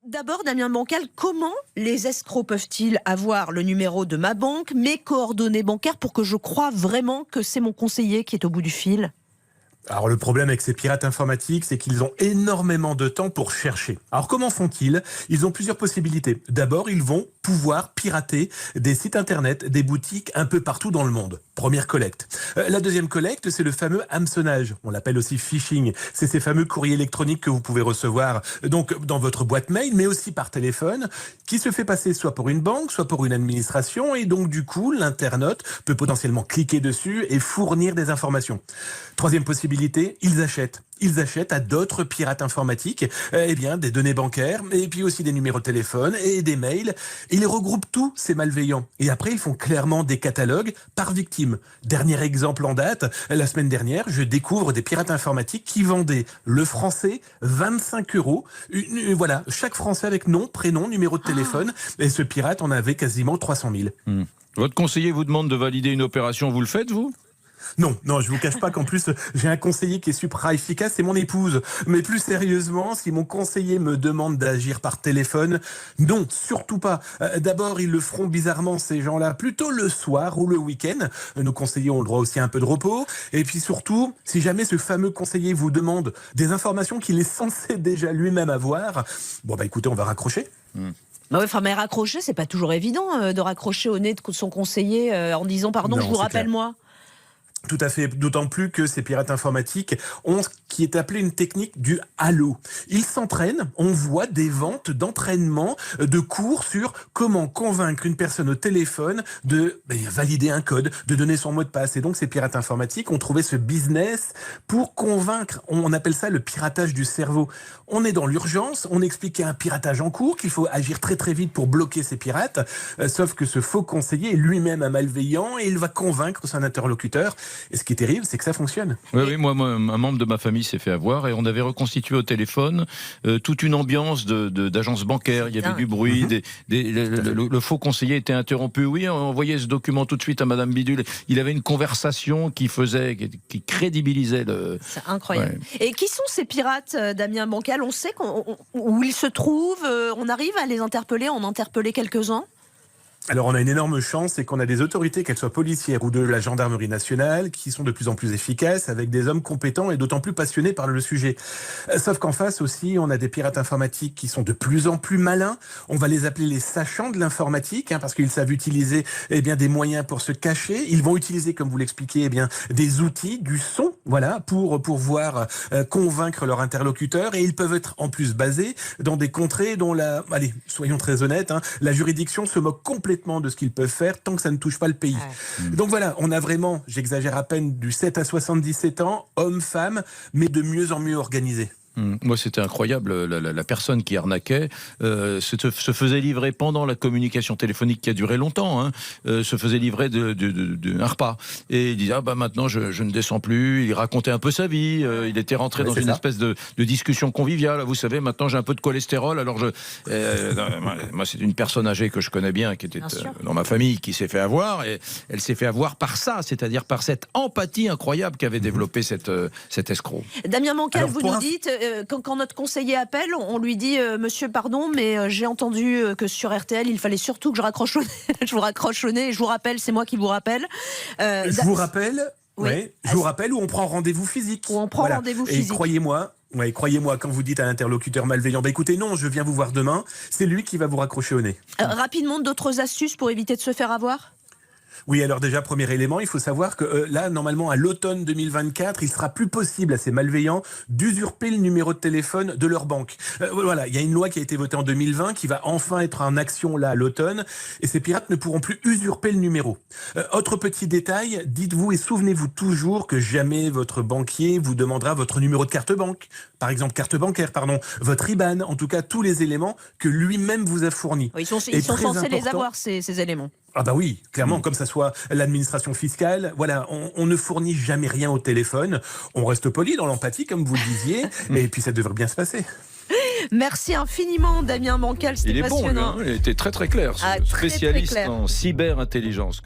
D'abord, Damien Bancal, comment les escrocs peuvent-ils avoir le numéro de ma banque, mes coordonnées bancaires, pour que je croie vraiment que c'est mon conseiller qui est au bout du fil ? Alors le problème avec ces pirates informatiques, c'est qu'ils ont énormément de temps pour chercher. Alors comment font-ils ? Ils ont plusieurs possibilités. D'abord, ils vont pouvoir pirater des sites internet, des boutiques un peu partout dans le monde. Première collecte. La deuxième collecte, c'est le fameux hameçonnage. On l'appelle aussi phishing. C'est ces fameux courriers électroniques que vous pouvez recevoir donc dans votre boîte mail, mais aussi par téléphone, qui se fait passer soit pour une banque, soit pour une administration, et donc du coup, l'internaute peut potentiellement cliquer dessus et fournir des informations. Troisième possibilité, ils achètent. Ils achètent à d'autres pirates informatiques des données bancaires et puis aussi des numéros de téléphone et des mails. Et ils regroupent tous ces malveillants. Et après, ils font clairement des catalogues par victime. Dernier exemple en date, la semaine dernière, je découvre des pirates informatiques qui vendaient le français 25 €. Voilà, chaque français avec nom, prénom, numéro de téléphone. Et ce pirate en avait quasiment 300 000. Votre conseiller vous demande de valider une opération, vous le faites, vous ? Non, je vous cache pas qu'en plus, j'ai un conseiller qui est supra efficace, c'est mon épouse. Mais plus sérieusement, si mon conseiller me demande d'agir par téléphone, non, surtout pas. D'abord, ils le feront bizarrement, ces gens-là, plutôt le soir ou le week-end. Nos conseillers ont le droit aussi à un peu de repos. Et puis surtout, si jamais ce fameux conseiller vous demande des informations qu'il est censé déjà lui-même avoir, écoutez, on va raccrocher. Mais raccrocher, c'est pas toujours évident de raccrocher au nez de son conseiller en disant pardon, Non, je vous c'est rappelle clair. moi. Tout à fait, d'autant plus que ces pirates informatiques ont ce qui est appelé une technique du halo. Ils s'entraînent, on voit des ventes d'entraînement, de cours sur comment convaincre une personne au téléphone de valider un code, de donner son mot de passe. Et donc ces pirates informatiques ont trouvé ce business pour convaincre. On appelle ça le piratage du cerveau. On est dans l'urgence, on explique qu'il y a un piratage en cours, qu'il faut agir très très vite pour bloquer ces pirates, sauf que ce faux conseiller est lui-même un malveillant et il va convaincre son interlocuteur. Et ce qui est terrible, c'est que ça fonctionne. Oui, moi, un membre de ma famille s'est fait avoir et on avait reconstitué au téléphone toute une ambiance d'agence bancaire. Il y avait du bruit, le faux conseiller était interrompu. Oui, on envoyait ce document tout de suite à Madame Bidule. Il avait une conversation qui qui crédibilisait le... C'est incroyable. Ouais. Et qui sont ces pirates, Damien Bancal ? On sait où ils se trouvent, on arrive à les interpeller, on en a interpellé quelques-uns ? Alors on a une énorme chance, c'est qu'on a des autorités, qu'elles soient policières ou de la gendarmerie nationale, qui sont de plus en plus efficaces, avec des hommes compétents et d'autant plus passionnés par le sujet. Sauf qu'en face aussi, on a des pirates informatiques qui sont de plus en plus malins. On va les appeler les sachants de l'informatique, parce qu'ils savent utiliser des moyens pour se cacher. Ils vont utiliser, comme vous l'expliquez, des outils, du son, pour pouvoir convaincre leur interlocuteur. Et ils peuvent être en plus basés dans des contrées dont soyons très honnêtes, la juridiction se moque complètement de ce qu'ils peuvent faire tant que ça ne touche pas le pays. Donc voilà, on a vraiment, j'exagère à peine, du 7 à 77 ans, hommes, femmes, mais de mieux en mieux organisés. Moi, c'était incroyable. La personne qui arnaquait se faisait livrer pendant la communication téléphonique qui a duré longtemps. Se faisait livrer un repas. Et il disait maintenant je ne descends plus. Il racontait un peu sa vie. Il était rentré dans une espèce de discussion conviviale. Vous savez, maintenant j'ai un peu de cholestérol. Alors moi, c'est une personne âgée que je connais bien, qui était dans ma famille, qui s'est fait avoir. Et elle s'est fait avoir par ça, c'est-à-dire par cette empathie incroyable qu'avait développé cet escroc. Damien Bancal, vous nous dites. Quand notre conseiller appelle, on lui dit monsieur, pardon, mais j'ai entendu que sur RTL, il fallait surtout que je raccroche au nez. Je vous raccroche au nez et je vous rappelle, c'est moi qui vous rappelle. Je vous rappelle, je vous rappelle où on prend rendez-vous physique. Où on prend rendez-vous physique. Et croyez-moi, quand vous dites à l'interlocuteur malveillant, écoutez, non, je viens vous voir demain, c'est lui qui va vous raccrocher au nez. Rapidement, d'autres astuces pour éviter de se faire avoir ? Oui, alors déjà, premier élément, il faut savoir que là, normalement, à l'automne 2024, il sera plus possible à ces malveillants d'usurper le numéro de téléphone de leur banque. Il y a une loi qui a été votée en 2020 qui va enfin être en action là à l'automne et ces pirates ne pourront plus usurper le numéro. Autre petit détail, dites-vous et souvenez-vous toujours que jamais votre banquier vous demandera votre numéro de carte banque, par exemple carte bancaire, votre IBAN, en tout cas tous les éléments que lui-même vous a fournis. Ils sont censés les avoir, ces éléments. Ah oui, clairement, comme ça soit l'administration fiscale, on ne fournit jamais rien au téléphone, on reste poli dans l'empathie, comme vous le disiez, et puis ça devrait bien se passer. Merci infiniment, Damien Bancal, c'était passionnant. Il est bon, il était très très clair, spécialiste en cyberintelligence.